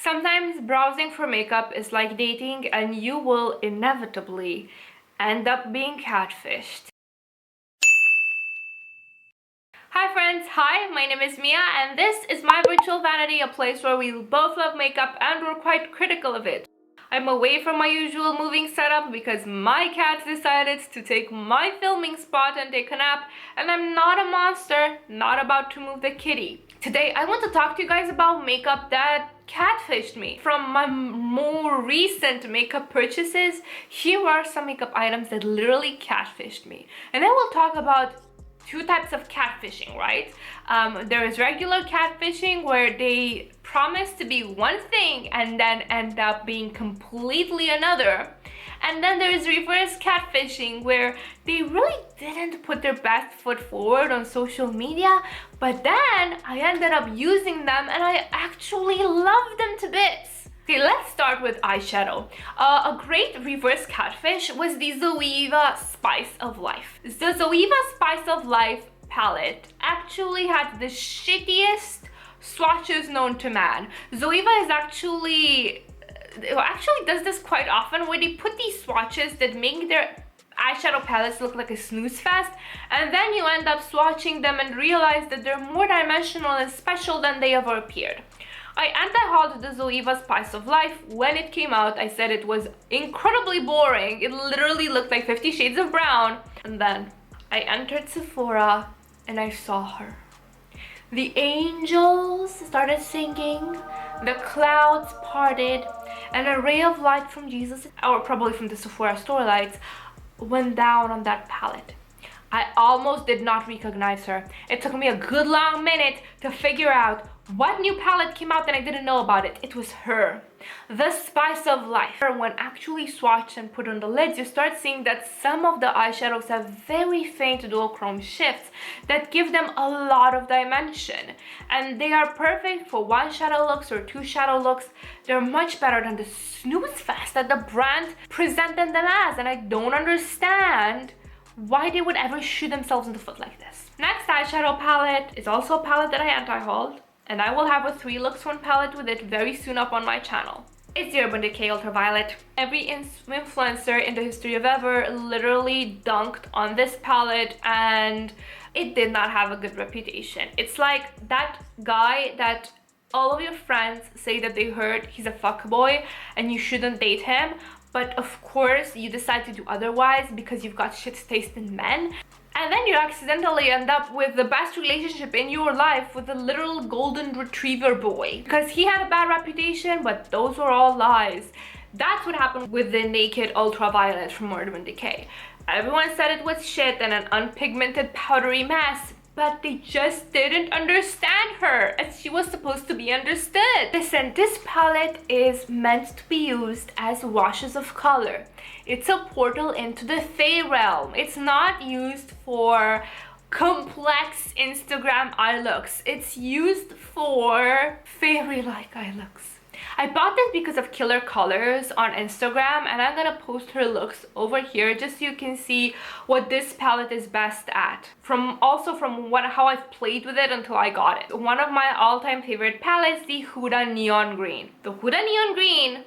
Sometimes browsing for makeup is like dating, and you will inevitably end up being catfished. Hi friends, my name is Mia and this is my virtual vanity, a place where we both love makeup and we're quite critical of it. I'm away from my usual moving setup because my cat decided to take my filming spot and take a nap, and I'm not a monster, not about to move the kitty. Today I want to talk to you guys about makeup that catfished me. From my more recent makeup purchases, here are some makeup items that literally catfished me. And then we'll talk about two types of catfishing, right? There is regular catfishing where they promise to be one thing and then end up being completely another. And then there is reverse catfishing where they really didn't put their best foot forward on social media, but then I ended up using them and I actually love them to bits. Okay, let's start with eyeshadow. A great reverse catfish was the Zeesea Spice of Life. The Zeesea Spice of Life palette actually had the shittiest swatches known to man. Zeesea is actually does this quite often, where they put these swatches that make their eyeshadow palettes look like a snooze fest, and then you end up swatching them and realize that they're more dimensional and special than they ever appeared. I anti-hauled the Zeesea Spice of Life. When it came out, I said it was incredibly boring. It literally looked like 50 Shades of Brown. And then I entered Sephora and I saw her. The angels started singing, the clouds parted, and a ray of light from Jesus, or probably from the Sephora store lights, went down on that palette. I almost did not recognize her. It took me a good long minute to figure out what new palette came out and I didn't know about it. It was her. The Spice of Life. When actually swatched and put on the lids, you start seeing that some of the eyeshadows have very faint duochrome shifts that give them a lot of dimension. And they are perfect for one shadow looks or two shadow looks. They're much better than the snooze fest that the brand presented them as. And I don't understand why they would ever shoot themselves in the foot like this. Next eyeshadow palette is also a palette that I anti-hauled, and I will have a 3 looks 1 palette with it very soon up on my channel. It's the Urban Decay Ultraviolet. Every influencer in the history of ever literally dunked on this palette and it did not have a good reputation. It's like that guy that all of your friends say that they heard he's a fuckboy and you shouldn't date him, but of course you decide to do otherwise because you've got shit taste in men. And then you accidentally end up with the best relationship in your life with a literal golden retriever boy. Because he had a bad reputation, but those were all lies. That's what happened with the Naked Ultraviolet from Urban Decay. Everyone said it was shit and an unpigmented powdery mess, but they just didn't understand her as she was supposed to be understood. Listen, this palette is meant to be used as washes of color. It's a portal into the Fae realm. It's not used for complex Instagram eye looks. It's used for fairy-like eye looks. I bought this because of Killer Colors on Instagram, and I'm gonna post her looks over here just so you can see what this palette is best at. From how I've played with it until I got it. One of my all-time favorite palettes, the Huda Neon Green. The Huda Neon Green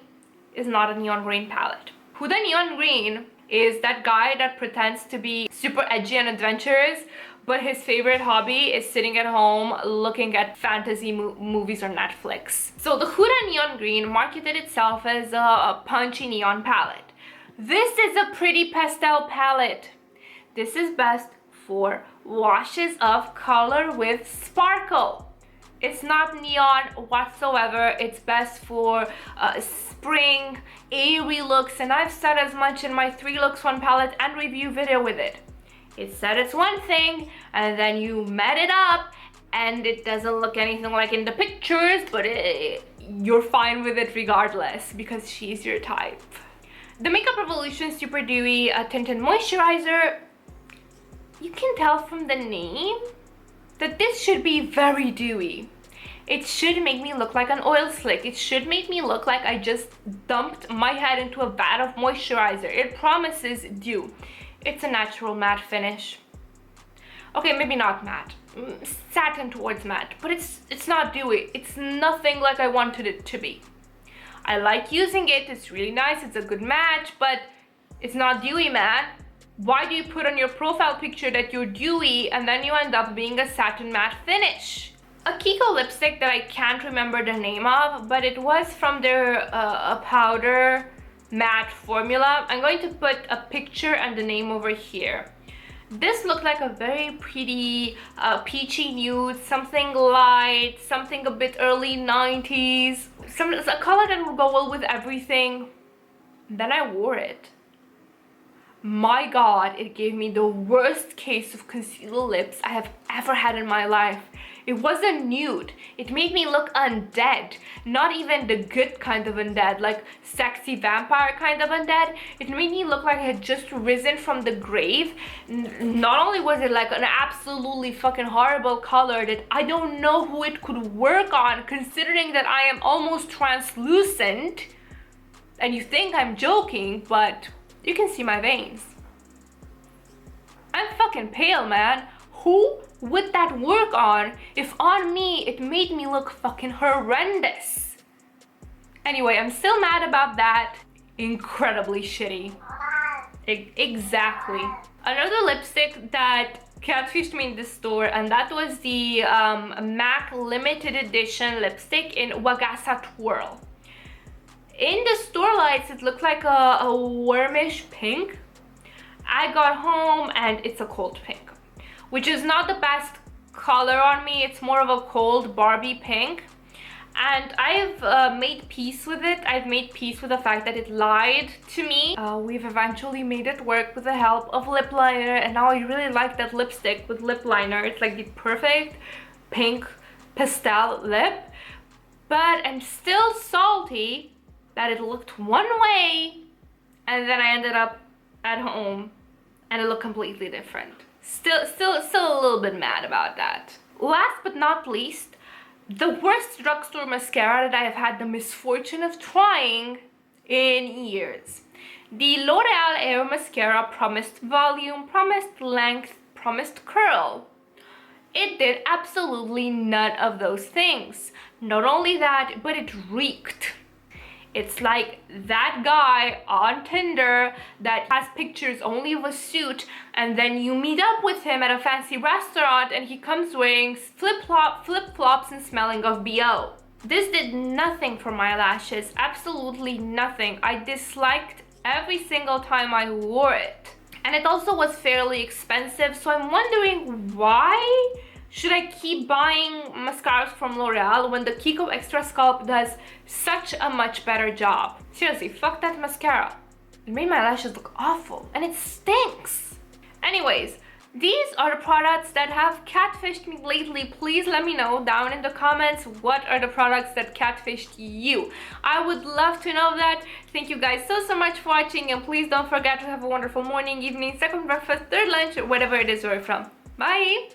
is not a neon green palette. Huda Neon Green is that guy that pretends to be super edgy and adventurous, but his favorite hobby is sitting at home looking at fantasy movies on Netflix. So the Huda Neon Green marketed itself as a punchy neon palette. This is a pretty pastel palette. This is best for washes of color with sparkle. It's not neon whatsoever. It's best for spring, airy looks, and I've said as much in my 3 looks 1 palette and review video with it. It said it's one thing, and then you met it up, and it doesn't look anything like in the pictures, but you're fine with it regardless, because she's your type. The Makeup Revolution Super Dewy Tinted Moisturizer, you can tell from the name that this should be very dewy. It should make me look like an oil slick. It should make me look like I just dumped my head into a vat of moisturizer. It promises dew. It's a natural matte finish. Okay, maybe not matte. Satin towards matte, but it's not dewy. It's nothing like I wanted it to be. I like using it, it's really nice, it's a good match, but it's not dewy matte. Why do you put on your profile picture that you're dewy and then you end up being a satin matte finish? A Kiko lipstick that I can't remember the name of, but it was from their a powder matte formula. I'm going to put a picture and the name over here. This looked like a very pretty peachy nude, something light, something a bit early 90s, a color that would go well with everything. Then I wore it. My god, it gave me the worst case of concealer lips I have ever had in my life. It wasn't nude. It made me look undead. Not even the good kind of undead, like sexy vampire kind of undead. It made me look like I had just risen from the grave. Not only was it like an absolutely fucking horrible color that I don't know who it could work on, considering that I am almost translucent. And you think I'm joking, but you can see my veins. I'm fucking pale, man. Who would that work on if on me it made me look fucking horrendous? Anyway, I'm still mad about that. Incredibly shitty. Exactly. Another lipstick that catfished me in the store, and that was the MAC limited edition lipstick in Wagasa Twirl. In the store lights, it looked like a warmish pink. I got home and it's a cold pink, which is not the best color on me. It's more of a cold Barbie pink. And I've made peace with it. I've made peace with the fact that it lied to me. We've eventually made it work with the help of lip liner, and now I really like that lipstick with lip liner. It's like the perfect pink pastel lip. But I'm still salty that it looked one way and then I ended up at home and it looked completely different. Still a little bit mad about that. Last but not least, the worst drugstore mascara that I have had the misfortune of trying in years. The L'Oreal Air Mascara promised volume, promised length, promised curl. It did absolutely none of those things. Not only that, but it reeked. It's like that guy on Tinder that has pictures only of a suit, and then you meet up with him at a fancy restaurant and he comes wearing flip-flops and smelling of BO. This did nothing for my lashes, absolutely nothing. I disliked every single time I wore it. And it also was fairly expensive, so I'm wondering why should I keep buying mascaras from L'Oreal when the Kiko Extra Sculpt does such a much better job? Seriously, fuck that mascara. It made my lashes look awful and it stinks. Anyways, these are the products that have catfished me lately. Please let me know down in the comments what are the products that catfished you. I would love to know that. Thank you guys so much for watching, and please don't forget to have a wonderful morning, evening, second breakfast, third lunch, or whatever it is you're from. Bye!